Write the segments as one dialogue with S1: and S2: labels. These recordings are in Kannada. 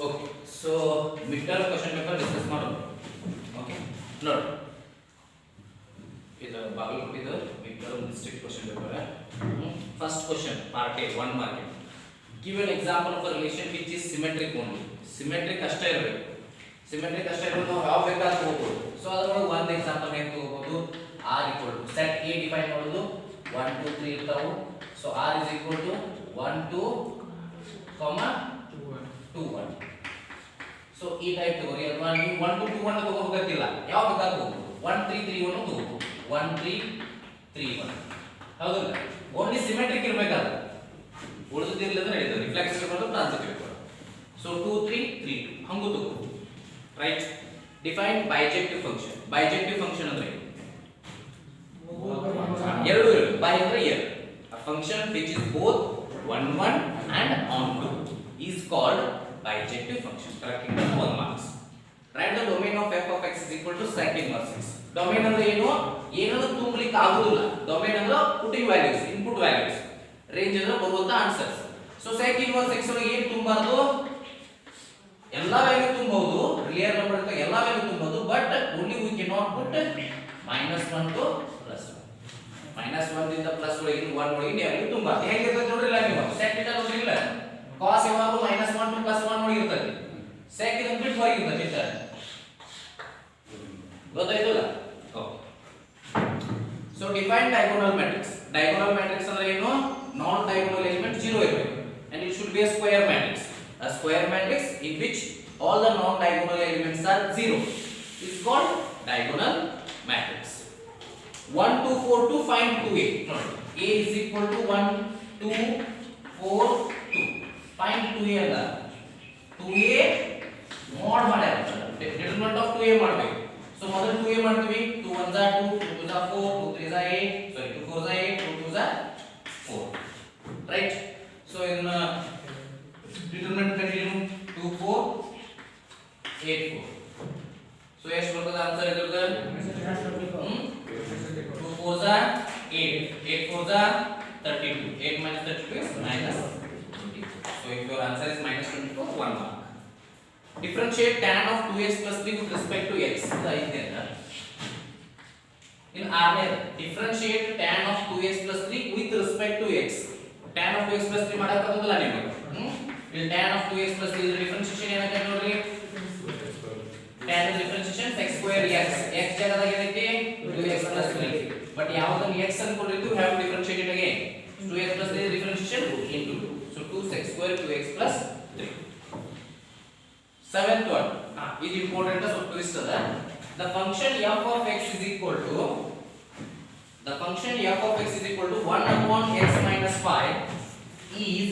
S1: Okay so mid term question paper discuss ಮಾಡೋಣ. ಓಕೆ ನೋಡಿ, ಇದು ಬಾಗಲಕೋಟೆದು mid term district question paper. First question part A 1 mark. Give an example of a relation which is symmetric only. Symmetric ಅಷ್ಟೇ ಇರಬೇಕು. ಸಿಮೆಟ್ರಿಕ್ ಅಷ್ಟೇ ಇರೋದು ನಾವು ಯಾವ ಬೇಕಾದ್ರೂ ತಗೋಬಹುದು. ಸೊ ಅದರೊಳಗೆ ಒಂದು ಎಕ್ಸಾಂಪಲ್ ಹೇಗೆ ತಗೋಬಹುದು, r equal to set a define ಮಾಡೋದು 1 2 3 ಇರ್ತಾವು. So r is equal to 1 2 2 1. So ಈ ಟೈಪ್ ತಗೋರಿ, ಅಥವಾ ನೀವು 1 2 2 1 ತಗೋಬೇಕಿಲ್ಲ, ಯಾವ ಬೇಕಾದ್ರೂ ತಗೋಬಹುದು. 1 3 3 1 ತಗೋಬಹುದು, 1 3 3 1. ಹೌದಲ್ಲ, ಓನ್ಲಿ ಸಿಮೆಟ್ರಿಕ್ ಇರಬೇಕಾದ್ರೆ ಉಳಿದಿರಲಿಲ್ಲ ಅಂದ್ರೆ ನಡೀತದೆ. ರಿಫ್ಲೆಕ್ಸಿವ್ ಇರಬಾರ್ದು, ಟ್ರಾನ್ಸಿಟಿವ್ ಇರಬಾರ್ದು. ಸೊ 2 3 3 2 ಹಂಗೂ ತಗೋಬಹುದು. Right. Define bijective function. Bijective function ಅಂದ್ರೆ ಎರಡು ಇರಬೇಕು. ಬೈ ಅಂದ್ರೆ ಎರಡು. A function which is both on 1 and on 2 is called bijective function. Correcting the 1 marks. Write the domain of f of x is equal to sec inverse x. Domain ಅಂದ್ರೆ ಏನು? ಏನನ್ನು ತುಂಬಲಿಕ್ಕೆ ಆಗುವುದಿಲ್ಲ. ಡೊಮೇನ್ ಅಂದ್ರೆ putting values, input values. Range ಅಂದ್ರೆ ಬರುವಂತ answers. So sec inverse x ಒಳಗೆ ಏನು ತುಂಬಾರದು? ಎಲ್ಲಾ ವ್ಯಾಲ್ಯೂ ತುಂಬಬಹುದು. ರಿಯಲ್ ನಂಬರ್ ಅಂತ ಎಲ್ಲಾ ವ್ಯಾಲ್ಯೂ ತುಂಬಬಹುದು, but only we cannot put -1 to +1. -1 ದಿಂದ ಪ್ಲಸ್ ಒಳಗೆ 1 ಒಳಗೆ ವ್ಯಾಲ್ಯೂ ತುಂಬಾರದು. ಹೇಗಿರ್ತದೆ ನೋಡ್ರಿಲ್ಲ ನೀವು. sec θ ನೋಡ್ರಿಲ್ಲ. cos ಯಾವಾಗಲೂ -1 to +1 ಒಳಗೆ ಇರ್ತದೆ. sec ಇದನ್ನ ಬಿಟ್ಟು ಹೊರಗೆ ಇರ್ತದೆ. ಗೊತ್ತಾಯ್ತಲ್ಲ? Okay. So define diagonal matrix. Diagonal matrix ಅಂದ್ರೆ ಏನು? ನಾನ್ ಡಯಾಗೋನಲ್ ಎಲಿಮೆಂಟ್ 0 ಇರಬೇಕು, and it should be a square matrix. A square matrix in which all the non diagonal elements are 0 is called diagonal matrix. 1 2 4 2 find 2a. No, a is equal to 1 2 4 2. Find 2a ಅಲ್ಲ, 2a mod ಮಾಡ್ಯಾರ. ಡಿಟರ್ಮಿನೆಂಟ್ ಆಫ್ 2a ಮಾಡಬೇಕು. ಸೊ ಮೊದಲು 2a ಮಾಡ್ತೀವಿ. 2 1 is 2, 2 2 is 4, 2 3 is 8, sorry 2 4 is 8, 2 2 is 4. Right? So in determinant continue 2 4 8 4. So ಎಷ್ಟು ಬರ್ತದೆ ಆನ್ಸರ್ ಇದ್ರದ್ದು? 2 4 is 8, 8 4 is 32, 8 minus 32 is -24. So if your answer is -24, 1 mark. Differentiate tan of 2x plus 3 with respect to x. In R, differentiate tan of 2x plus 3 with respect to x. Tan of 2x plus 3 ಮಾಡಕ್ಕೆ ಬರುತ್ತಲ್ಲ ನಿಮಗೆ. ಇಲ್ಲಿ tan of 2x plus 3 differentiation ಏನಾಗುತ್ತೆ ನೋಡ್ರಿ. tan is differentiation x square x. x ಜಾಗದಾಗ ಏನೈತಿ 2x plus 3. ಬಟ್ ಯಾವಾಗನ x ಅನ್ಕೊಂಡಿದ್ದು have to differentiate it again. 2x plus 3 differentiation into 2. So 2x square 2x plus 3. Seventh one. Is important so twist ಅದ. The function f of x is equal to 1 upon x minus 5 is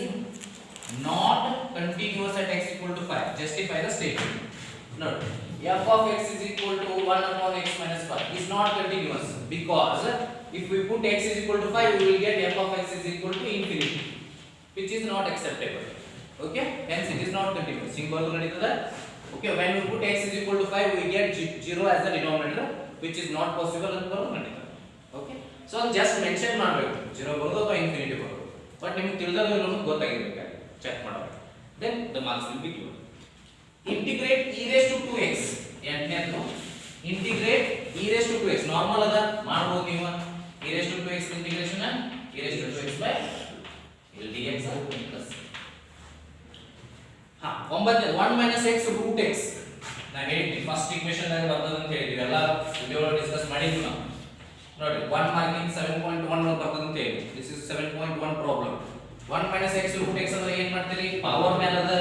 S1: not continuous at x equal to 5. Justify the statement. Note, f of x is equal to 1 upon x minus 5 is not continuous, because if we put x is equal to 5, we will get f of x is equal to infinity, which is not acceptable. Okay, hence it is not continuous. Symbol naditada. Okay, when we put x is equal to 5, we get 0 as the denominator, which is not possible antaru naditada. Okay, so just mention ಮಾಡಬೇಕು 0 ಬರೋದು ಅಥವಾ infinity ಬರೋದು, but ನಿಮಗೆ ತಿಳಿದದ್ದು ಏನೋ ಗೊತ್ತಾಗಿರಬೇಕು, ಚೆಕ್ ಮಾಡಬೇಕು. Then the marks will be given. Integrate e raised to 2x. ಎಂಟನೇದು integrate e raised to 2x. Normal ಅದ ಮಾಡಬಹುದು ನೀವು. e raised to 2x integration e raised to 2x by l dx plus ಒಂಬತ್ತನೇ 1 minus x root x. ನಾನು ಹೇಳಿದ್ವಿ ಫಸ್ಟ್ ಈಕ್ವೇಷನ್ ದಾಗ ಬರ್ತದೆ ಅಂತ ಹೇಳಿದ್ವಿ, ಎಲ್ಲ ವಿಡಿಯೋ ಡಿಸ್ಕಸ್ ಮಾಡಿದ್ವಿ ನಾವು. ನೋಡಿ 1 ಮಾರ್ಕಿಂಗ್ 7.1 ಬರ್ತದೆ ಅಂತ ಹೇಳಿ. This is 7.1 problem. 1 minus x root x ಅಂದ್ರೆ ಏನು ಮಾಡ್ತೀರಿ? ಪವರ್ ಮೇಲೆ ಅದ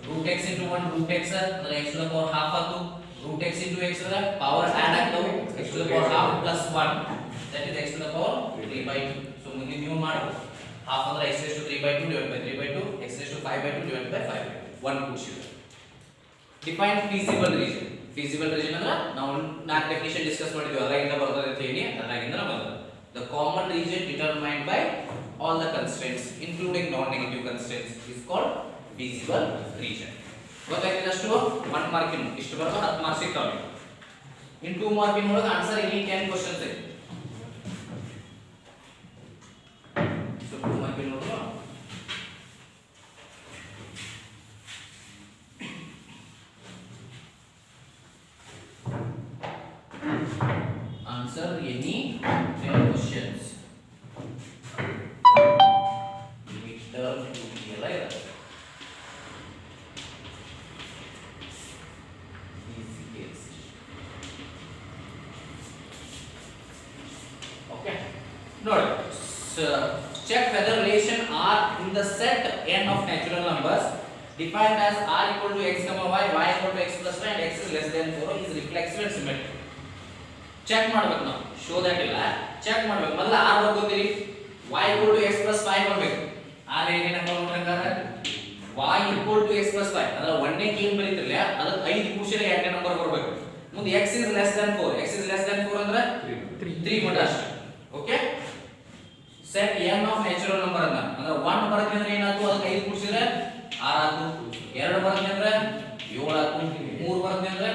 S1: root x into 1 root x ಅಂದ್ರೆ x to the power half ಆತು. root x into x ಅಂದ್ರೆ ಪವರ್ ಆಡ್ ಆಗ್ತವೆ, x to the power half plus 1, that is x to the power 3/2. So ಮುಂದೆ ನೀವು ಮಾಡಬಹುದು. half ಅಂದ್ರೆ x raised to 3/2 divided by 3/2, x raised to 5/2 divided by 5/2. 1 puts you. Define feasible region. Feasible region ಅಂದ್ರೆ ನಾವು ನಾಲ್ಕು ಡೆಫಿನಿಷನ್ ಡಿಸ್ಕಸ್ ಮಾಡಿದ್ವಿ, ಅದರಿಂದ ಬರ್ತದೆ ಅಂತ ಹೇಳಿ, ಅದರಿಂದ ಬರ್ತದೆ. The common region determined by all the constraints including non-negative constraints is called feasible region. ಗೊತ್ತಾಯ್ತು? ಅಷ್ಟು 1 ಮಾರ್ಕಿನ ಇಷ್ಟು ಬರ್ತದೆ, 10 ಮಾರ್ಕ್ಸ್ ಸಿಗ್ತಾವೆ. ಇನ್ 2 ಮಾರ್ಕಿನ ಒಳಗೆ ಆನ್ಸರ್ ಇಲ್ಲಿ 10 ಕ್ವೆಶ್ಚನ್ಸ್ ಇದೆ. ಸೊ 2 ಮಾರ್ಕಿನ ಒಳಗೆ the set n of natural numbers defined as r equal to x comma y equal to x plus y and x is less than 4 is reflexive and symmetric. Check ಮಾಡಬೇಕು ನಾವು ಶೋ ದಟ್ ಇಲ್ಲ ಚೆಕ್ ಮಾಡಬೇಕು ಮೊದಲ r ಬರ್ಕೋತೀರಿ y equal to x plus 5 ಬರಬೇಕು r ಏನೇ number ನೋಡ್ರಂಗಾರ y equal to x plus 5 ಅದರ ಒಂದೇ ಕೀನ್ ಬರೀತಿರಲ್ಲ ಅದಕ್ಕೆ 5 ಕೂಡಿಸಿದ್ರೆ ಎರಡನೇ ನಂಬರ್ ಬರಬೇಕು ಮುಂದೆ x is less than 4 x is less than 4 ಅಂದ್ರೆ 3 ಮಟ ಅಷ್ಟೇ okay set n of natural number ಅಂದ್ರೆ 1 ಬರುತ್ತೆ ಅಂದ್ರೆ ಏನಾಯ್ತು ಅದಕ್ಕೆ 5 ಕೂಡಿಸಿದ್ರೆ 6 ಆಯ್ತು 2 ಬರುತ್ತೆ ಅಂದ್ರೆ 7 ಆಯ್ತು 3 ಬರುತ್ತೆ ಅಂದ್ರೆ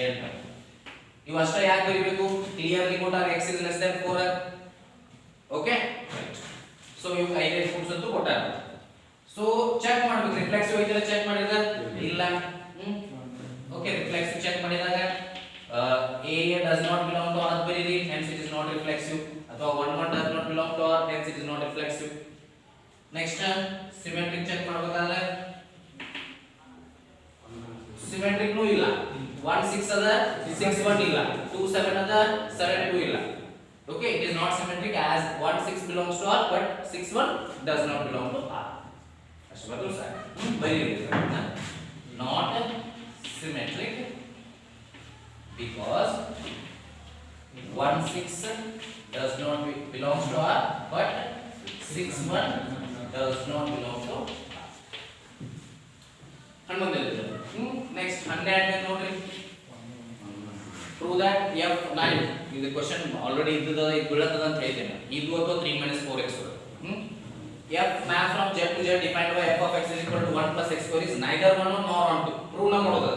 S1: 8 ಇವು ಅಷ್ಟೇ ಯಾಕೆ ಬರೀಬೇಕು ಕ್ಲಿಯರ್ಲಿ ಕೊಟ್ಟಾಗ x is less than 4 okay so ಇವು 5 ಕೂಡಿಸ್ ಅಂತ ಕೊಟ್ಟಾರ ಸೊ ಚೆಕ್ ಮಾಡಬೇಕು ರಿಫ್ಲೆಕ್ಸಿವ್ ಐತೆ ಚೆಕ್ ಮಾಡಿದ್ರೆ ಇಲ್ಲ ಓಕೆ ರಿಫ್ಲೆಕ್ಸಿವ್ ಚೆಕ್ ಮಾಡಿದಾಗ a does not belong to r ಬರೀರಿ hence it is not reflexive ಅಥವಾ 1 1 does not belong to r hence it is not reflexive next symmetric check ಮಾಡಬೇಕಾದ್ರೆ symmetric ನೂ ಇಲ್ಲ 1 6 ಅದ 6 1 ಇಲ್ಲ 2 7 ಅದ 7 2 ಇಲ್ಲ okay it is not symmetric as 1 6 belongs to r but 6 1 does not belong to r ಅಷ್ಟು ಬದಲು ಸಾಕು ಬರೀರಿ not symmetric because 1 6 does not belongs to r but 6 1 does not belong to r next 100 ನೋಡ್ರಿ prove that f9 ಇದು ಕ್ವೆಶ್ಚನ್ ಆಲ್ರೆಡಿ ಇದ್ದದ ಇದು ಬೀಳತದ ಅಂತ ಹೇಳಿದ್ದೇನೆ ಇದು ಅಥವಾ 3 - 4x f map from z to z defined by f of x is equal to 1 plus x square is neither 1 nor on 2 prove ನ ಮಾಡೋದು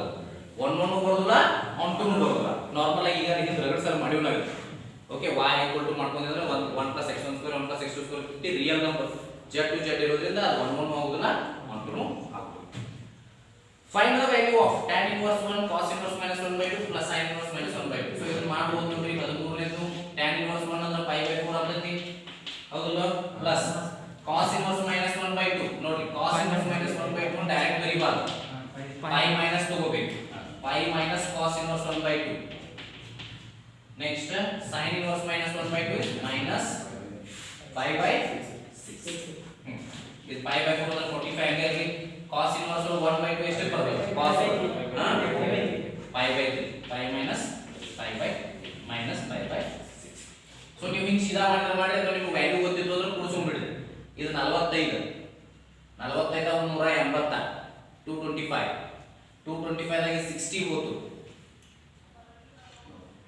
S1: 1 1 ಬರೋದಿಲ್ಲ on 2 ಬರೋದಿಲ್ಲ ನಾರ್ಮಲ್ ಆಗಿ ಈಗ ಇದನ್ನ ರಗಡ್ ಸಲ ಮಾಡಿವ್ ನಾವು ಓಕೆ y equal to ಮಾಡ್ಕೊಂಡಿದ್ರೆ 1 plus x1 square 1 plus x2 square 50 real number z to z ಇರೋದ್ರಿಂದ ಅದು 1 1 ಆಗೋದಿಲ್ಲ on 2 ಆಗೋದಿಲ್ಲ find the value of tan inverse 1 cos inverse minus 1 by 2 plus sin inverse minus 1 by 2 so ಇದನ್ನ ಮಾಡಬಹುದು ನೋಡ್ರಿ 13ನೇದು tan inverse 1 ಅಂದ್ರೆ pi by 4 ಆಗ್ತೈತಿ ಹೌದಲ್ಲ plus cos inverse minus 1 by 2 ನೋಡ್ರಿ cos inverse minus 1 by 2 direct ಬರೀಬಾರದು pi minus ತಗೋಬೇಕು pi minus cos inverse 1 by 2 next sin inverse minus 1 by 2 is minus pi by 6 is pi by 4 ಅಂದ್ರೆ 45 ಹಂಗೆ ಇರಲಿ cos inverse 1 by 2 ಎಷ್ಟು ಬರಬೇಕು cos pi by 3 pi minus pi by minus pi by 6 so ನೀವು ಹಿಂಗೆ ಸೀದಾ ಮಾಡಿದ್ರೆ ನಿಮಗೆ ವ್ಯಾಲ್ಯೂ ಗೊತ್ತಿತ್ತು ಅಂದ್ರೆ ಕೂಡಿಸ್ಕೊಂಡ್ಬಿಡಿ ಇದು 45 45 180 225 225 ದಾಗಿ 60 ಹೋತು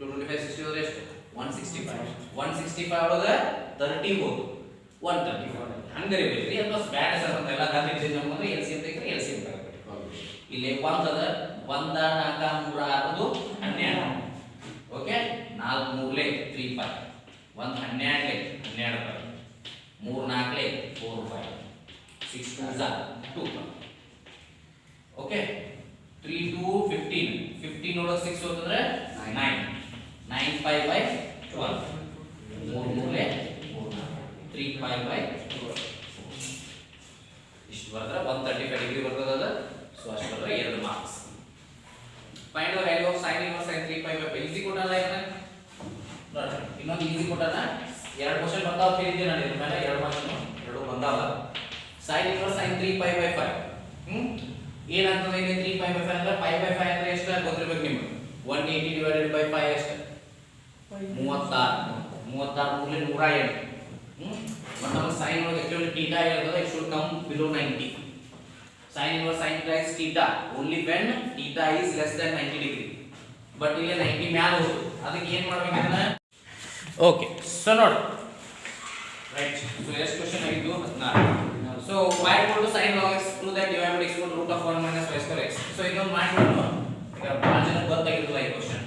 S1: 225 60 ಹೋದ್ರೆ ಎಷ್ಟು 165 165 ಒಳಗೆ 30 ಹೋತು 135 ಹಂಗರಿ ಬೇಕ್ರಿ ಅಥವಾ ಬ್ಯಾಡ ಸರ್ ಅಂತ ಎಲ್ಲ ಗಾಂಧಿ ನಮ್ಮಂದ್ರೆ ಎಲ್ಸಿಎಂ ತೆಗೆದ್ರೆ ಎಲ್ಸಿಎಂ ತಗೋಬೇಕು ಇಲ್ಲಿ 1 ಅದ 1 4 3 6 12 ಓಕೆ 4 3 3 5 1 12 12 3 4 4 5 6 2 2 ಓಕೆ 3 2 15 15 ಒಳಗೆ 6 ಹೋದ್ರೆ 9 9 pi by 12 3 3 pi by 12 ಇಷ್ಟು ಬರ್ತದೆ 135 ಡಿಗ್ರಿ ಬರ್ತದ ಸೊ ಅಷ್ಟು ಬರ್ತದೆ 2 marks find the value of sin inverse sin 3 pi by 5 easy ಕೊಟ್ಟಲ್ಲ ಈಗ ನೋಡಿ ಇನ್ನೊಂದು ಈಸಿ ಕೊಟ್ಟನ ಎರಡು ಕ್ವೆಶ್ಚನ್ ಬರ್ತಾವ ಹೇಳಿದ್ದೆ ನಾನು ಇದ್ರ ಮೇಲೆ ಎರಡು ಮಾರ್ಕ್ಸ್ ಎರಡು ಬಂದಾವ sin inverse sin 3 pi by 5 ಏನಾಗ್ತದೆ ಇಲ್ಲಿ 3 pi by 5 ಅಂದ್ರೆ pi by 5 ಅಂದ್ರೆ ಎಷ್ಟು ಗೊತ್ತಿರಬೇಕು ನಿಮಗೆ 180 divided by 5 ಎಷ್ಟು 36 36 108 but ನಮ್ಮ sin ಒಳಗೆ actually theta ಇರ್ತದೆ it should come below 90 sin inverse sin theta is theta only when theta is less than 90 degree but ಇಲ್ಲಿ 90 ಮ್ಯಾಲ ಹೋಗುತ್ತೆ ಅದಕ್ಕೆ ಏನು ಮಾಡಬೇಕು ಇದನ್ನ ಓಕೆ ಸೊ ನೋಡಿ ರೈಟ್ ಸೊ ಎಷ್ಟು ಕ್ವೆಶ್ಚನ್ ಆಗಿದ್ದು 16 so y equal to sin log x prove that divided by x equal to root of 1 minus y square x so ಇದನ್ನ ಮಾಡ್ಬಿಡೋಣ ಈಗ ಭಾಳ ಜನ ಗೊತ್ತಾಗಿರಲ್ಲ ಈ ಕ್ವೆಶ್ಚನ್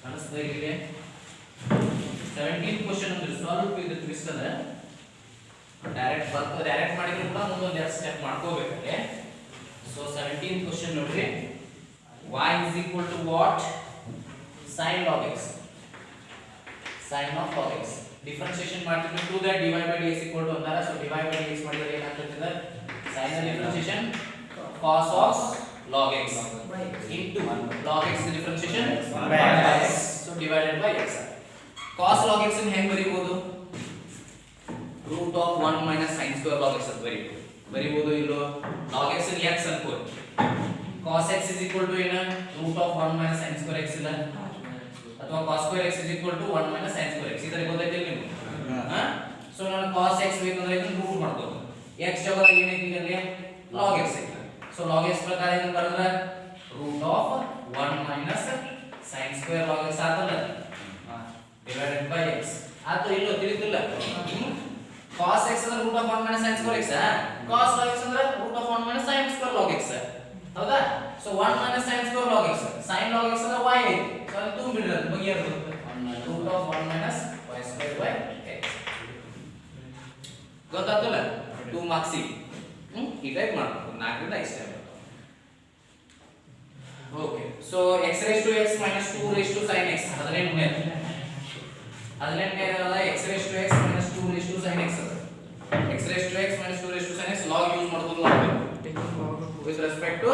S1: ಕಾಣಿಸ್ತಾ ಇದೆ 17th ಕ್ವೆಶ್ಚನ್ ಅಂದ್ರೆ ಸ್ವಲ್ಪ ಇದು ಟ್ವಿಸ್ಟ್ ಅದ ಡೈರೆಕ್ಟ್ ಮಾಡಿದ್ರು ಕೂಡ ಮುಂದೊಂದು ಎರಡು ಸ್ಟೆಪ್ ಮಾಡ್ಕೋಬೇಕಾದ್ರೆ ಸೊ 17th ಕ್ವೆಶ್ಚನ್ ನೋಡ್ರಿ y is equal to what sin log x sin of log x differentiation ಮಾಡ್ತಿದ್ರೆ to that divide by dx equal to ಅಂತಾರ ಸೊ divide by dx ಮಾಡಿದ್ರೆ ಏನಾಗ್ತದೆ sin ನ differentiation cos of log x into log x ನ differentiation by x so divided by x cos log x ಅನ್ನು ಹೆಂಗೆ ಬರೀಬಹುದು root of 1 minus sine square log x ಅಂತ ಬರೀಬಹುದು ಇಲ್ಲೋ ಲಾಗ್ ಎಕ್ಸ್ ಗೆ x ಅನ್ಕೋ cos x is equal to ಏನು root of 1 minus sine square x ಇಲ್ಲ ಅಥವಾ cos square x is equal to 1 minus sine square x ಇದರ ಗೊತ್ತಾಯ್ತಿಲ್ಲ ನಿಮಗೆ ಸೊ ನಾನು cos x ಬೇಕಂದ್ರೆ ಇದನ್ನ ರೂಟ್ ಮಾಡ್ಕೋದು x ಜಾಗದಾಗ ಏನೈತಿ ಇಲ್ಲಿ log x ಐತಿ ಸೊ log x ಪ್ರಕಾರ ಏನು ಬರೆದ್ರೆ root of 1 minus sine square log x ಆತಲ್ಲ ಡಿವೈಡೆಡ್ ಬೈ x ಆತ ಇಲ್ಲೋ ತಿಳಿತಿಲ್ಲ cos x ಅಂದ್ರೆ root of 1 minus sine square x cos log x ಅಂದ್ರೆ root of 1 minus sine square log x ಹೌದಾ so 1 minus sine square log x sin log x ಅಂದ್ರೆ y ಐತಿ ಸೊ ಅದು ತುಂಬಿಡ್ರೆ ಬಗೆಹರಿಯುತ್ತೆ root of 1 minus y square by x ಗೊತ್ತಾಯ್ತಲ್ಲ 2 ಮಾರ್ಕ್ಸ್ ಈ ಟೈಪ್ ಮಾಡ್ಬೇಕು 4 ರಿಂದ ಇಷ್ಟ okay so x raised to x minus 2 raised to sin x ಅದನ್ನೇ x raised to x minus 2 raised to sin x x raised to x minus 2 raised to sin x log use ಮಾಡೋದು ಮಾಡಬೇಕು with respect to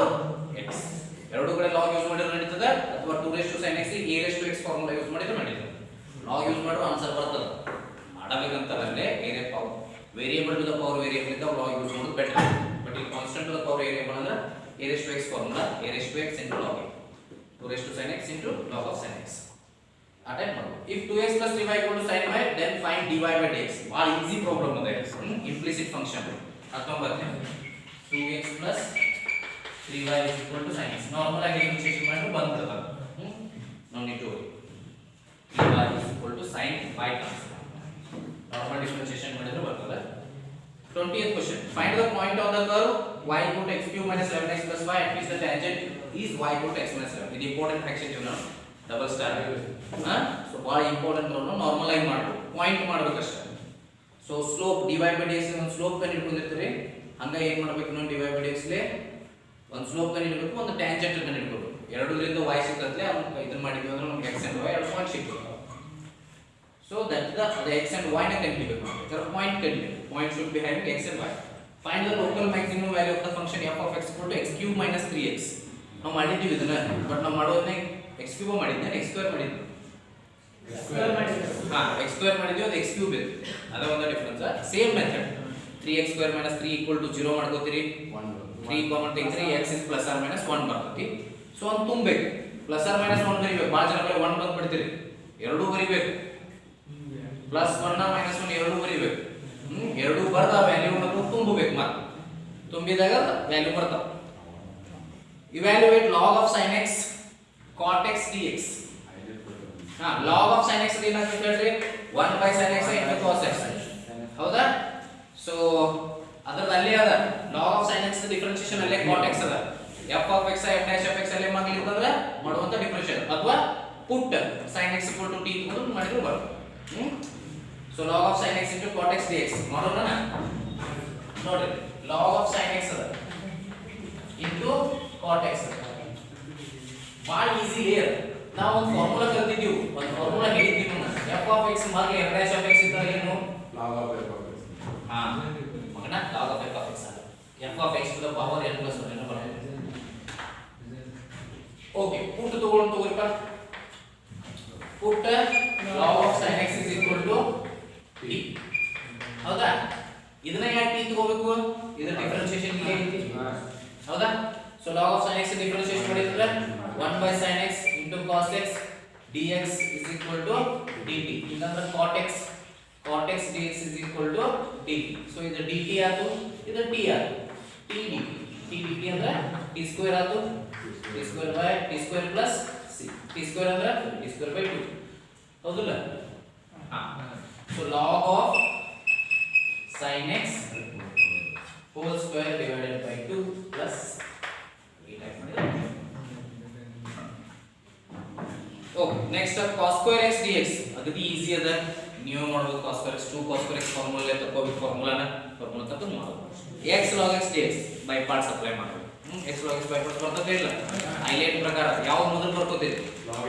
S1: x ಎರಡು ಕಡೆ log ಯೂಸ್ ಮಾಡಿದ್ರೆ ನಡೀತದೆ ಅಥವಾ 2 raised to sin x ಗೆ a raised to x formula use ಮಾಡಿದ್ರೆ ನಡೀತದೆ log ಯೂಸ್ ಮಾಡಿದ್ರೆ ಆನ್ಸರ್ ಬರ್ತದೆ ಮಾಡಬೇಕಂತಲೇ ಬೇರೆ variable to the power variable ಇದ್ದ log ಯೂಸ್ ಮಾಡೋದು ಬೆಟರ್ ಬಟ್ ಈ constant to the power variable ಅಂದ್ರೆ a raised to x formula a raised to x into log a 2 raised to sin x into log of sin x attend ಮಾಡು if 2x plus 3y equal to sin y then find dy by dx ಭಾಳ ಈಜಿ ಪ್ರಾಬ್ಲಮ್ ಅದ implicit function 19 2x plus 3y is equal to sin x normal ಆಗಿ ಡಿಫರೆನ್ಷಿಯೇಟ್ ಮಾಡಿದ್ರೆ ಬಂತದ no need to worry 3y is equal to sin y comes normal differentiation ಮಾಡಿದ್ರೆ ಬರ್ತದೆ 20th question find the point on the curve y equal to x cube minus 11x plus y at which the tangent is y equal to x minus 11 ಇದು important fact you know double star so ಭಾಳ ಇಂಪಾರ್ಟೆಂಟ್ ಪ್ರಾಬ್ಲಮ್ ನಾರ್ಮಲ್ ಆಗಿ ಮಾಡಬೇಕು ಪಾಯಿಂಟ್ ಮಾಡಬೇಕಷ್ಟೇ so slope dy by dx ಒಂದು ಸ್ಲೋಪ್ ಕಂಡು ಹಿಡ್ಕೊಂಡಿರ್ತೀರಿ ಹಂಗ ಏನು ಮಾಡಬೇಕು ಇನ್ನೊಂದು dy by dx ಲೇ ಒಂದು ಸ್ಲೋಪ್ ಕಂಡು ಹಿಡಿಬೇಕು ಒಂದು ಟ್ಯಾಂಜೆಂಟ್ ಕಂಡು ಹಿಡ್ಬೇಕು ಎರಡರಿಂದ y ಸಿಕ್ಕತ್ಲೆ ಇದನ್ನ ಮಾಡಿದ್ವಿ ಅಂದ್ರೆ ನಮಗೆ x and y ಎರಡು ಪಾಯಿಂಟ್ ಸಿಕ್ತು so that the x and y ನ ಕಂಡು ಹಿಡಿಬೇಕು ಇದರ ಪಾಯಿಂಟ್ ಕಂಡು point should be having x and y find the local maximum value of the function f of x equal to x cube minus 3x ನಾವು ಮಾಡಿದ್ದೀವಿ ಇದನ್ನ ಬಟ್ ನಾವು ಮಾಡೋದನ್ನ x ಕ್ಯೂಬ್ ಮಾಡಿದ್ದೆ x ಸ್ಕ್ವೇರ್ ಮಾಡಿದ್ದೆ x ಸ್ಕ್ವೇರ್ ಮಾಡಿದ್ವಿ ಅದು x ಕ್ಯೂಬ್ ಇದೆ ಅದ ಒಂದು difference same method 3x square minus 3 equal to 0 ಮಾಡ್ಕೋತೀರಿ 3 ಕಾಮನ್ ತೆಗೆದ್ರೆ x is plus or minus 1 ಬರ್ತೈತಿ ಸೊ ಒಂದು ತುಂಬಬೇಕು ಪ್ಲಸ್ ಆರ್ ಮೈನಸ್ 1 ಬರೀಬೇಕು ಭಾಳ ಜನ 1 ಬಂದು ಬಿಡ್ತೀರಿ ಎರಡೂ ಬರೀಬೇಕು ಪ್ಲಸ್ 1 ಮೈನಸ್ 1 ಎರಡೂ ಬರೀಬೇಕು ಎರಡೂ ಬರ್ದ ವ್ಯಾಲ್ಯೂ ಮತ್ತು ತುಂಬಬೇಕು ಮತ್ತೆ ತುಂಬಿದಾಗ ವ್ಯಾಲ್ಯೂ ಬರ್ತಾವ evaluate log of sin x cot x dx log of sin x ಏನಾಗುತ್ತೆ ಹೇಳ್ರಿ 1 by sin x into cos x ಹೌದಾ ಸೊ ಅದರಲ್ಲಿ ಅಲ್ಲೇ ಅದ log of sin x differentiation ಅಲ್ಲೇ cot x ಅದ f of x f dash of x ಅಲ್ಲೇ ಮಾಡ್ಲಿಕ್ಕಂದ್ರೆ ಮಾಡುವಂತ ಡಿಫರೆನ್ಷಿಯೇಷನ್ ಅಥವಾ put sin x equal to t ತಗೊಂಡು ಮಾಡಿದ್ರು ಬರುತ್ತೆ so log of sin x into cot x dx ಮಾಡೋಣ ನೋಡಿ log of sin x ಅದ into cot x ಭಾಳ ಈಸಿ ಲೇಯರ್ ನಾವು ಒಂದು ಫಾರ್ಮುಲಾ ಕಲಿತಿದ್ದೀವಿ ಒಂದು ಫಾರ್ಮುಲಾ ಹೇಳಿದ್ದೀವಿ ನಾವು f of x ಮಾರ್ಗ f dash of x ಇದ್ದಾಗ ಏನು
S2: log of f of x
S1: ಮಗನ log of f of x f of x to the power n plus 1 ಏನು ಬರುತ್ತೆ ಓಕೆ ಪುಟ್ ತಗೊಳ್ಳಿಪ್ಪ put log of sin x is equal to t ಹೌದಾ ಇದನ್ನ ಯಾಕೆ t ತಗೋಬೇಕು ಇದರ ಡಿಫರೆನ್ಷಿಯೇಷನ್ ಇಲ್ಲಿ ಐತಿ ಹೌದಾ so log of sin x differentiation ಮಾಡಿದ್ರೆ 1 by sin x into cos x dx is equal to dt ಇಲ್ಲಂದ್ರೆ cot x dx is equal to dt so ಇದು dt ಆತು ಇದು t ಆತು t dt ಅಂದ್ರೆ t square ಆತು t square by t square plus c t square ಅಂದ್ರೆ t square by 2 ಹೌದಲ್ಲ so log of sin x whole square divided by 2 plus okay next cos square x dx ಅದು ಈಜಿ ಅದ ನೀವು ಮಾಡಬಹುದು cos square x 2 cos square x formula ತಗೋಬೇಕು ಫಾರ್ಮುಲಾ ತಗೊಂಡು ಮಾಡಬಹುದು x log x dx by parts apply ಮಾಡಬೇಕು x log x by parts ಬರ್ತದೆ ಇಲ್ಲ ಹೈಲೈಟ್ ಪ್ರಕಾರ ಯಾವ ಮೊದಲು ಬರ್ಕೋತೀವಿ
S2: log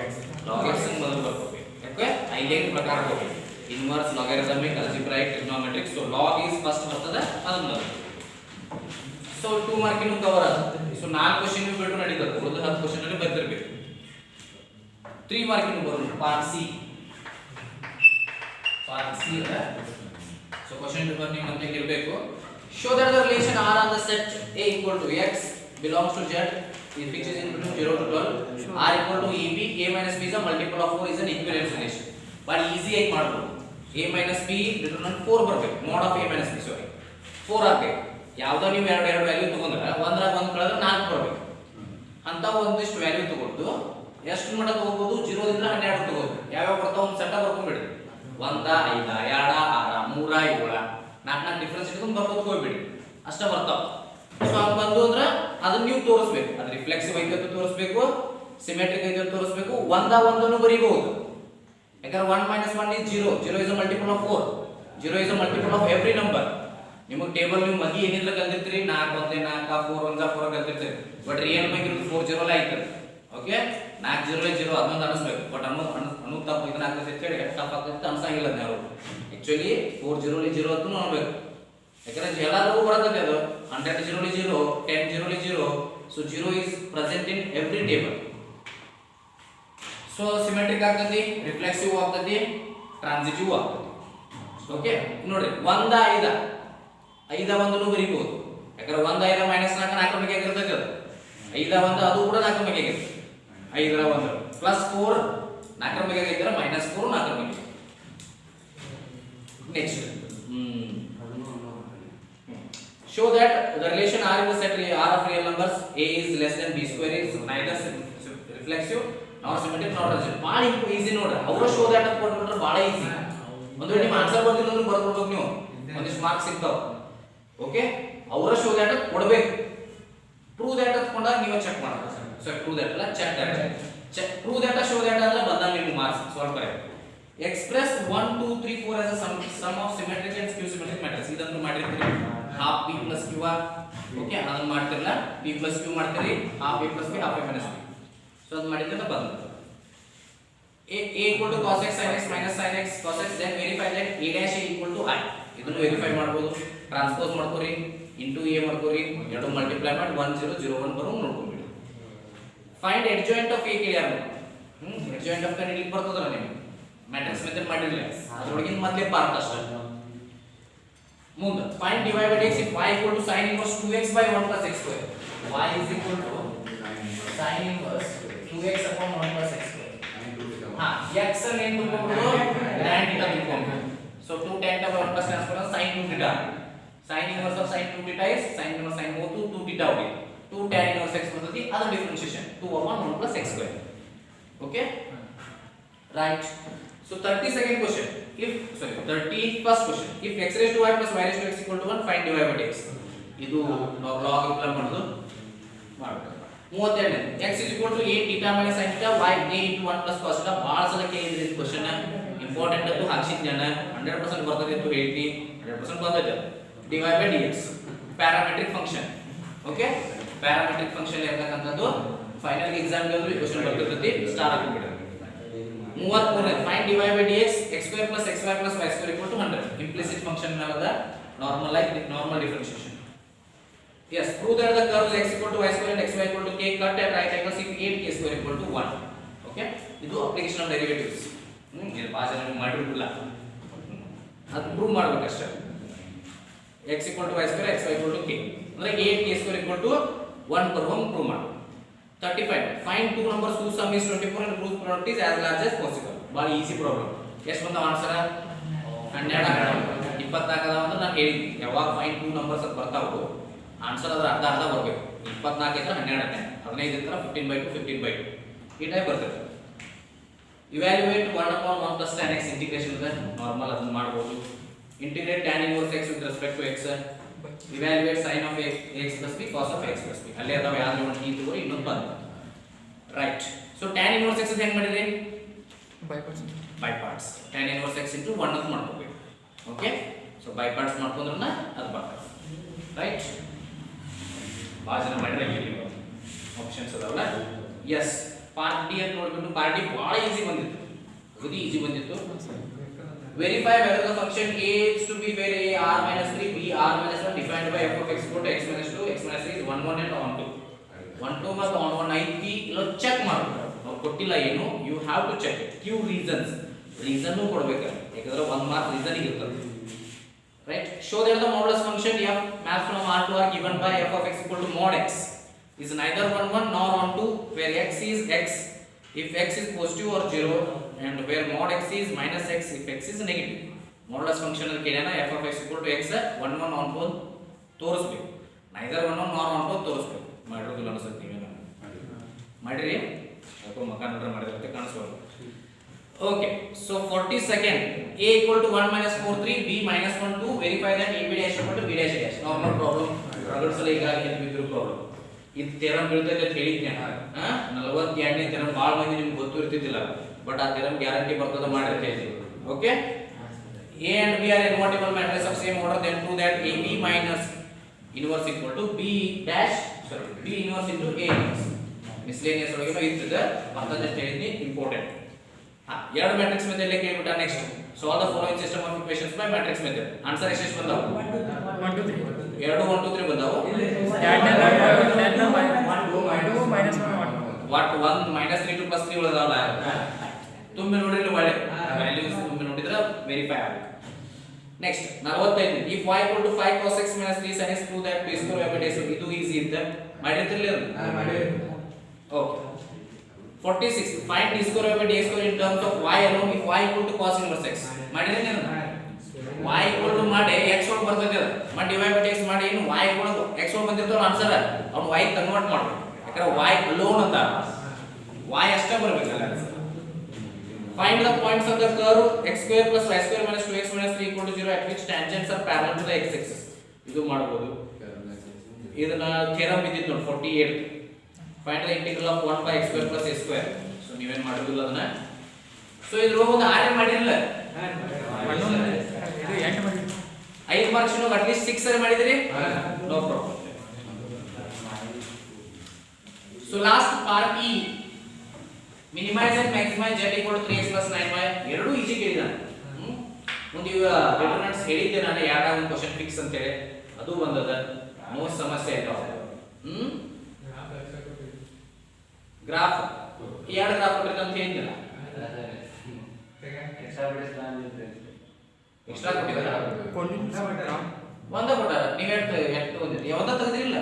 S2: x
S1: ಅನ್ನು ಮೊದಲು ಬರ್ಕೋಬೇಕು ಯಾಕೆ ಹೈಲೈಟ್ ಪ್ರಕಾರ ಹೋಗಬೇಕು inverse logarithmic algebraic trigonometric so log is first ಬರ್ತದೆ ಅದನ್ನ ಮೊದಲು ಸೊ 2 ಮಾರ್ಕಿನ ಕವರ್ ಆಗುತ್ತೆ ಸೊ 4 ಕ್ವೆಶ್ಚನ್ ಬಿಟ್ಟು ನಡೀತದೆ ಉಳಿದ 10 ಕ್ವೆಶ್ಚನ್ ಅಲ್ಲಿ ಬರ್ತಿರಬೇಕು 3 ಮಾರ್ಕಿನ ಬರೋದು part C so question paper ನೀವು ಅಂತ ಇರಬೇಕು. Show that the relation R on the set A equal to X belongs to Z which is in between 0 to 12. R equal to EB, A minus B is a multiple of 4 is an equivalence relation. But easy ಆಗಿ ಮಾಡಬಹುದು. A minus B determinant 4 ಬರಬೇಕು. mod of A minus B sorry 4 ಆಗಬೇಕು. ಯಾವ್ದೋ ನೀವು ಎರಡು ವ್ಯಾಲ್ಯೂ ತಗೊಂಡ್ರೆ ಒಂದರಾಗ ಒಂದು ಕಳೆದ್ರೆ 4 ಬರಬೇಕು. ಅಂತ ಒಂದಿಷ್ಟು ವ್ಯಾಲ್ಯೂ ತಗೊಂಡು ಎಷ್ಟು ಮಟ್ಟ ತಗೋಬಹುದು? 0 ದಿಂದ 12 ತಗೋಬಹುದು. ಯಾವ ಬರ್ತಾವ ಒಂದು ಸೆಟ್ ಬರ್ಕೊಂಡ್ಬಿಡಿ. 1 5 2 6 3 7 4 ಡಿಫರೆನ್ಸ್ ಇಟ್ಕೊಂಡು ಬರ್ಬೋದು ಹೋಗ್ಬಿಡಿ. ಅಷ್ಟ ಬರ್ತಾವ. ಸೊ ಹಂಗ ಬಂದು ಅಂದ್ರೆ ಅದನ್ನ ನೀವು ತೋರಿಸಬೇಕು. ಅದು ರಿಫ್ಲೆಕ್ಸಿವ್ ಐತೆ ಅಂತ ತೋರಿಸಬೇಕು, ಸಿಮೆಟ್ರಿಕ್ ಐತೆ ಅಂತ ತೋರಿಸಬೇಕು, ಒಂದನ್ನು ಬರೀಬಹುದು. ಯಾಕಂದ್ರೆ 1 - 1 is 0. 0 is a multiple of 4. 0 is a multiple of every number. ನಿಮಗೆ ಟೇಬಲ್ ನೀವು ಮಗಿ ಏನಿಲ್ಲ ಕಲ್ತಿರ್ತೀರಿ 4 1 4 4 1 4 ಕಲ್ತಿರ್ತೀರಿ. ಬಟ್ ರಿಯಲ್ ಬಗ್ಗೆ 4 0 ಲ ಐತೆ. ಓಕೆ 4 0 0 ಅದೊಂದು ಅನಿಸ್ಬೇಕು. ಬಟ್ ಅನು ತಪ್ಪು ಇದನ್ನ ಆಗ್ತದೆ ಅಂತ ಹೇಳಿ ಟಫ್ ಆಗ್ತದೆ ಅನ್ಸಂಗಿಲ್ಲ ನಾವು. ಆಕ್ಚುಲಿ 4 0 0 ಅಂತ ನೋಡಬೇಕು. ಯಾಕಂದ್ರೆ ಎಲ್ಲರಿಗೂ ಬರ್ತದೆ ಅದು 100 0 0 10 0 0. So 0 is present in every table. So symmetric ಆಗ್ತದೆ, ರಿಫ್ಲೆಕ್ಸಿವ್ ಆಗ್ತದೆ, ಟ್ರಾನ್ಸಿಟಿವ್ ಆಗ್ತದೆ. ಓಕೆ ನೋಡಿ 1 5 5 1 ಬರೀಬಹುದು. ಯಾಕಂದ್ರೆ 1 5 - 4 4 ಮಗೆ ಆಗಿರ್ತದೆ. ಅದು 5 1 ಅದು ಕೂಡ 4 ಮಗೆ ಆಗಿರ್ತದೆ. 5 1 ಪ್ಲಸ್ 4 4 ಮಗೆ ಆಗಿದ್ರೆ -4 4 ಮಗೆ. Next, show that the relation R in the set R of real numbers A is less than B square is neither reflexive nor symmetric nor transitive. ಭಾಳ ಈಸಿ ನೋಡ್ರಿ. ಅವರ ಶೋ ದ್ಯಾಟ್ ಅಂತ ಕೊಟ್ಬಿಟ್ರೆ ಭಾಳ ಈಸಿ. ಒಂದು ವೇಳೆ ನಿಮ್ಮ ಆನ್ಸರ್ ಬರ್ತಿಲ್ಲ ಅಂದ್ರೆ ಬರ್ಕೊಡ್ಬೇಕು ನೀವು, ಒಂದಿಷ್ಟು ಮಾರ್ಕ್ಸ್ ಸಿಗ್ತಾವ. ಓಕೆ ಅವರ ಶೋ ದ್ಯಾಟ್ ಕೊಡಬೇಕು. ಪ್ರೂವ್ ದ್ಯಾಟ್ ಅಂದ್ಕೊಂಡಾಗ ನೀವು ಚೆಕ್ ಮಾಡಬೇಕು. ಸೊ ಪ್ರೂವ್ ದ್ಯಾಟ್ ಅಲ್ಲ check that. Check prove that show that ಅಂದ್ರೆ ಬಂದಾಗ ನಿಮಗೆ marks solve correct. Express 1 2 3 4 as a sum of symmetric and skew symmetric matrix. ಇದನ್ನು ಮಾಡಿರ್ತೀರಿ half p plus q r. Okay ಅದನ್ನ ಮಾಡ್ತಿರಲ್ಲ p plus q ಮಾಡ್ತೀರಿ half a plus b half a minus b. So ಅದು ಮಾಡಿದ್ರೆ ಬಂತು a equal to cos x sin x minus sin x cos x. then verify that a dash equal to i. ಇದನ್ನು ವೆರಿಫೈ ಮಾಡಬಹುದು. ಟ್ರಾನ್ಸ್ಪೋಸ್ ಮಾಡ್ಕೊರಿ into a ಮಾಡ್ಕೊರಿ ಎರಡು ಮಲ್ಟಿಪ್ಲೈ ಮಾಡಿ 1 0 0 1 ಬರೋ ನೋಡ್ಕೊಂಡ್ಬಿಡಿ. Find adjoint of a clear. adjoint of a ಇಲ್ಲಿ ಬರ್ತದಲ್ಲ ನಿಮಗೆ ಮ್ಯಾಟ್ರಿಕ್ಸ್ ಮೆಥಡ್ ಮಾಡಿರಲಿಲ್ಲ ಅದರೊಳಗಿನ ಮೊದಲೇ ಪಾರ್ಟ್ ಅಷ್ಟೇ. ಮುಂದೆ find dy by dx if y equal to sin inverse 2x by 1 plus x square. y is equal to sin inverse 2x upon 1 plus x square. ಹಾ x ಅನ್ನು ಏನು ತಗೊಂಡು tan theta ತಗೊಂಡು. so 2 tan theta by 1 plus tan square sin 2 theta. sin inverse of sin 2 theta is sin inverse sin 2 theta ಹೋಗಿ 2 tan inverse x ಬರ್ತದೆ. ಅದರ differentiation 2 upon 1 plus x square. okay right. So 32nd question. If 31st question. If x raised to y plus y raised to x equal to 1, find dy by dx. ಇದು ನಾವು log ಇಂಪ್ಲಿಮೆಂಟ್ ಮಾಡೋದು ಮಾಡಬೇಕು. 32 x is equal to a theta minus sin theta y a into 1 plus cos theta. ಭಾಳ ಸಲ ಕೇಳಿದ್ರಿ ಈ ಕ್ವೆಶ್ಚನ್. ಇಂಪಾರ್ಟೆಂಟ್ ಅಂತ ಹಾಕ್ಸಿದ್ದೆ 100% ಬರ್ತದೆ ಅಂತ ಹೇಳ್ತಿ 100% ಬಂದೈತೆ. dy by dx parametric function. Okay parametric function ಇರತಕ್ಕಂತದ್ದು ಫೈನಲ್ ಎಕ್ಸಾಮ್ ಗೆ ಈ ಕ್ವೆಶ್ಚನ್ ಬರ್ತೈತಿ. ಸ್ಟಾರ್ ಹಾಕಿಬಿಡಿ. 33 find dy by dx x square plus xy plus y square equal to 100. implicit function ಮೇಲೆ normal differentiation. yes prove that the curves x equal to y square and xy equal to k cut at right angles if 8k square equal to 1. okay ಇದು application of derivatives. ಇದು ಭಾಷೆ ನೀವು ಮಾಡಿರಲಿಲ್ಲ ಅದು ಪ್ರೂವ್ ಮಾಡಬೇಕು ಅಷ್ಟೇ. x equal to y square xy equal to k ಅಂದ್ರೆ 8k square equal to 1 per 1 prove ಮಾಡಿ. 35 find two numbers whose sum is 24 and whose product is as large as possible. ಭಾಳ ಈಸಿ ಪ್ರಾಬ್ಲಮ್. ಎಷ್ಟು ಬಂದ ಆನ್ಸರ್ 12 24 ಅದಾವ ಅಂದ್ರೆ ನಾನು ಹೇಳಿದ್ದೆ ಯಾವಾಗ ಫೈಂಡ್ ಟೂ ನಂಬರ್ಸ್ ಅಂತ ಬರ್ತಾವು ಆನ್ಸರ್ ಅದ್ರ ಅರ್ಧ ಅರ್ಧ ಬರಬೇಕು. 24 ಇದ್ರೆ 12 15 ಇದ್ರೆ 15/2 15/2 ಈ ಟೈಪ್ ಬರ್ತದೆ. Evaluate 1 upon 1 plus tan x integration ಇದೆ ನಾರ್ಮಲ್ ಅದನ್ನ ಮಾಡಬಹುದು. Integrate tan inverse x with respect to x. evaluate sin of x plus b cos of x plus b. ಅಲ್ಲಿ ಅದಾವ ಯಾರು ಒಂದು ಈ ತಗೋರಿ ಇನ್ನೊಂದು ಬಂತು right. So tan inverse x ಹೆಂಗ್ ಮಾಡಿದ್ರಿ by parts tan inverse x into 1 ಅಂತ ಮಾಡ್ಕೋಬೇಕು. ಓಕೆ ಸೊ ಬೈ ಪಾರ್ಟ್ಸ್ ಮಾಡ್ಕೊಂಡ್ರನ್ನ ಅದು ಬರ್ತದೆ ರೈಟ್. ಭಾಜನ ಮಾಡಿದ್ರೆ ಇಲ್ಲಿ ಆಪ್ಷನ್ಸ್ ಅದಾವಲ್ಲ. ಎಸ್ ಪಾರ್ಟ್ ಡಿ ಅಂತ ನೋಡ್ಬಿಟ್ಟು ಪಾರ್ಟ್ ಡಿ ಭಾಳ ಈಸಿ ಬಂದಿತ್ತು, ಅಗದಿ ಈಸಿ ಬಂದಿತ್ತು. verify whether the function a is to be where a r minus 3 b r minus 1 defined by f of x equal to x minus 2 x minus 3 is 1 1 and on 2 1 2 ಮತ್ತು on 1 ಐತಿ ಇಲ್ಲ ಚೆಕ್ ಮಾಡಬೇಕು. ನಾವು ಕೊಟ್ಟಿಲ್ಲ ಏನು, you have to check it. Q reasons reason ಕೊಡಬೇಕು ಯಾಕಂದ್ರೆ 1 ಮಾರ್ಕ್ ರೀಸನ್ ಇರ್ತದೆ right? Show that the modulus function f maps from R to R given by f of x equal to mod x is neither 1 1 nor 1 2 where x is x if x is positive or 0 and where mod x is minus x if x is negative. Modulus function ಅಲ್ಲಿ ಕೇಳೋಣ f of x equal to x 1 1 1 ತೋರಿಸಬೇಕು, neither 1 1 nor 1 2 ತೋರಿಸಬೇಕು. ಮಾಡಿರೋದಿಲ್ಲ ಅನ್ಸುತ್ತೆ ನೀವೇನು ಮಾಡಿರಿ, ಯಾಕೋ ಮಕ್ಕ ನೋಡ್ರೆ ಮಾಡಿದ್ರೆ ಕಾಣಿಸ್ಬೋದು. Okay, so 42nd a equal to 1 minus 4 3 b minus 1 2 verify that ab dash equal to b dash dash. Normal problem. ರಗಡ್ಸಲ ಈಗಾಗಲೇ ಬಿದ್ದಿರೋ ಪ್ರಾಬ್ಲಮ್. ಇದು ಥಿಯರಮ್ ಬೀಳ್ತೈತೆ ಅಂತ ಹೇಳಿದ್ನೆ. 42ನೇ ಥಿಯರಮ್ ಭಾಳ ಮಂದಿ ನಿಮ್ಗೆ ಗೊತ್ತು ಇರ್ತಿದ್ದಿಲ್ಲ, ಬಟ್ ಆ ಥಿಯರಮ್ ಗ್ಯಾರಂಟಿ ಬರ್ತದ ಮಾಡಿರ್ತೀವಿ. Okay, a and b are invertible matrices of same order, then prove that ab minus inverse equal to b dash, sorry, b inverse into a inverse. Miscellaneous ಒಳಗೆ ಇರ್ತದೆ ಅಂತಂದ್ರೆ ಹೇಳಿದ್ನಿ ಇಂಪಾರ್ಟೆಂಟ್. ಎರಡು ಮ್ಯಾಟ್ರಿಕ್ಸ್ ಮೆಥಡ್ ಕೇಳಿಬಿಟ್ಟ. Next solve the following system of equations by matrix method. Answer ಎಷ್ಟು ಬಂದಾವು? 1 2 3 2 1 2 3 ಬಂದಾವು. ವಾಟ್ 1 minus 3 2 plus 3 ಉಳಿದಾವಲ್ಲ, ತುಂಬಿ ನೋಡ್ರಿ ಇಲ್ಲಿ ಒಳ್ಳೆ ವ್ಯಾಲ್ಯೂಸ್ ತುಂಬಿ ನೋಡಿದ್ರೆ ವೆರಿಫೈ ಆಗುತ್ತೆ. Next 45 if y equal to 5 cos x minus 3 sin x prove that b square by base. ಇದು ಈಜಿ ಇತ್ತು, ಮಾಡಿರ್ತಿರ್ಲಿ ಅದು. Okay, 46 find d square by d square in terms of y alone if y equal to cos inverse x. ಮಾಡಿದ್ರೆ ಏನು y equal to ಮಾಡಿ x ಒಳಗೆ ಬರ್ತೈತೆ, ಅದು ಮಾಡಿ ಡಿವೈಡ್ ಬೈ x ಮಾಡಿ ಏನು y equal to x ಒಳಗೆ ಬಂದಿರ್ತಲ್ಲ ಆನ್ಸರ್ ಅವ್ನು y ಕನ್ವರ್ಟ್ ಮಾಡಬೇಕು. ಯಾಕಂದ್ರೆ y alone ಅಂತ y ಅಷ್ಟೇ ಬರಬೇಕಲ್ಲ. Find the points of the curve x square plus y square minus 2x minus 3 equal to 0 at which tangents are parallel to the x axis. ಇದು ಮಾಡಬಹುದು. ಇದನ್ನ ಥಿಯರಮ್ ಇದ್ದಿತ್ತು ನೋಡಿ 48. Find the integral of 1 by x square plus a square. So ನೀವೇನ್ ಮಾಡೋದಿಲ್ಲ ಅದನ್ನ. ಸೊ ಇದ್ರ ಒಂದು ಆರೆ ಮಾಡಿರಲ್ಲ, ಇದು 8 ಮಾಡಿ 5 ಮಾರ್ಕ್ಸ್ ನು at least 6 ಮಾಡಿದ್ರಿ, no problem. So last part E, minimize and maximize z equal to 3x plus 9y. ಎರಡು ಈಜಿ ಕೇಳಿದಾನೆ. ಮುಂದೆ ಇವ ಡಿಟರ್ಮಿನೆಂಟ್ಸ್ ಹೇಳಿದ್ದೆ ನಾನು ಯಾರ ಒಂದು ಕ್ವೆಶ್ಚನ್ ಫಿಕ್ಸ್ ಅಂತ ಹೇಳಿ, ಅದು ಬಂದದ, ನೋ ಸಮಸ್ಯೆ ಆಯ್ತು. ಗ್ರಾಫ್ ಎರಡು ಗ್ರಾಫ್ ಕೊಟ್ಟಿದ್ದ ಅಂತ ಹೇಳಿದ್ನಲ್ಲ, ಎಕ್ಸ್ಟ್ರಾ ಕೊಟ್ಟಿದ್ದಾರೆ ಒಂದ ಕೊಟ್ಟಾರ. ನೀವು ಎಷ್ಟು ಒಂದಿರಿ ಒಂದ ತೆಗೆದಿಲ್ಲ,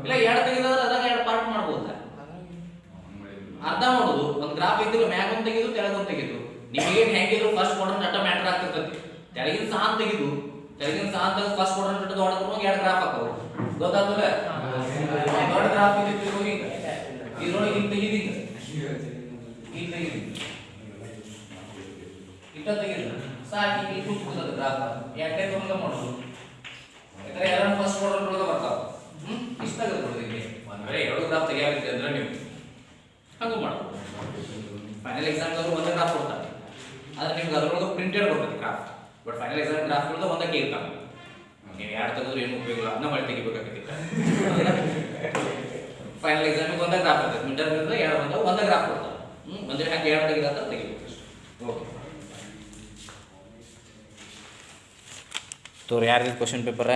S1: ಇಲ್ಲ ಎರಡು ತೆಗೆದಾದ್ರೆ ಅದಾಗ ಎರಡು ಪಾರ್ಟ್ ಮಾಡ್ಬೋದು. ಅರ್ಧ ಮಾಡೋದು, ಒಂದು ಗ್ರಾಫ್ ಇದ್ದಿಲ್ಲ ಮ್ಯಾಗೊಂದು ತೆಗೆದು ತೆಳಗೊಂದು ತೆಗೆದು ನಿಮಗೇನು ಹೆಂಗಿದ್ರು ಫಸ್ಟ್ ಕ್ವಾಡ್ರಂಟ್ ಅಟ್ಟ ಮ್ಯಾಟರ್ ಆಗ್ತಿರ್ತೈತಿ. ತೆಳಗಿನ ಸಾನ್ ತೆಗೆದು ಫಸ್ಟ್ ಕ್ವಾಡ್ರಂಟ್ ಅಟ್ಟ ಹೊಡೆದ್ರು ಎರಡು ಗ್ರಾಫ್ ಹಾಕವು, ಗೊತ್ತಾಗ್ತದೆ. ದೊಡ್ಡ ಗ್ರಾಫ್ ಇದ್ದಿದ್ದು ಹಿಂಗ ಇದ್ರೊಳಗೆ ಹಿಂಗೆ ತೆಗೆದು ಹಿಂಗೆ ತೆಗೆದು ಇಟ್ಟ ತೆಗೆದು ಸಾಕಿ ಇಲ್ಲಿ ಕೂತ್ಕೊಳ್ಳೋದು ಗ್ರಾಫ್ ಎರಡೇ ತೊಂದರೆ ಮಾಡೋದು. ಯಾಕಂದ್ರೆ ಎರಡು ಫಸ್ಟ್ ಕ್ವಾಡ್ರಂಟ್ ಒಳಗೆ ಬರ್ತಾವ. ಇಷ್ಟ ತೆಗೆದುಕೊಳ್ಳೋದು ಇಲ್ಲಿ ಒಂದು ವೇಳೆ ಎರಡು ಗ್ರಾಫ್ ತೆಗಿಯಾಗುತ್ತೆ ಅಂದ್ರೆ ನೀವು ಹಂಗೆ ಮಾಡ್ಬೋದು. ಫೈನಲ್ ಎಕ್ಸಾಮ್ದವರು ಒಂದೇ ಗ್ರಾಫ್ ಕೊಡ್ತಾರೆ, ಆದರೆ ನಿಮ್ಗೆ ಅದರೊಳಗೆ ಪ್ರಿಂಟೆಡ್ ಕೊಡ್ತಾರೆ ಗ್ರಾಫ್. ಬಟ್ ಫೈನಲ್ ಎಕ್ಸಾಮ್ ಗ್ರಾಫ್ಗಳದ್ದು ಒಂದಕ್ಕೆ ಇರ್ತಾವೆ. ನೀವು ಯಾರು ತೆಗೆದ್ರು ಏನು ಉಪಯೋಗ ಇಲ್ಲ, ಅದನ್ನ ಮಾಡಿ ತೆಗಿಬೇಕಾಗ್ತೈತಿ. ಫೈನಲ್ ಎಕ್ಸಾಮಿಗೆ ಒಂದೇ ಗ್ರಾಫ್ ಇರ್ತದೆ, ಮಿಡ್ ಟರ್ಮ್ ಎರಡು ಬಂದವು ಒಂದೇ ಗ್ರಾಫ್ ಕೊಡ್ತಾರೆ. ಒಂದೇ ಹಾಕಿ ಎರಡು ತೆಗಿದ ತೆಗಿಬೇಕು ಅಷ್ಟೇ. ಓಕೆ, ತೋರಿ ಯಾರ್ದು ಕ್ವಶನ್ ಪೇಪರ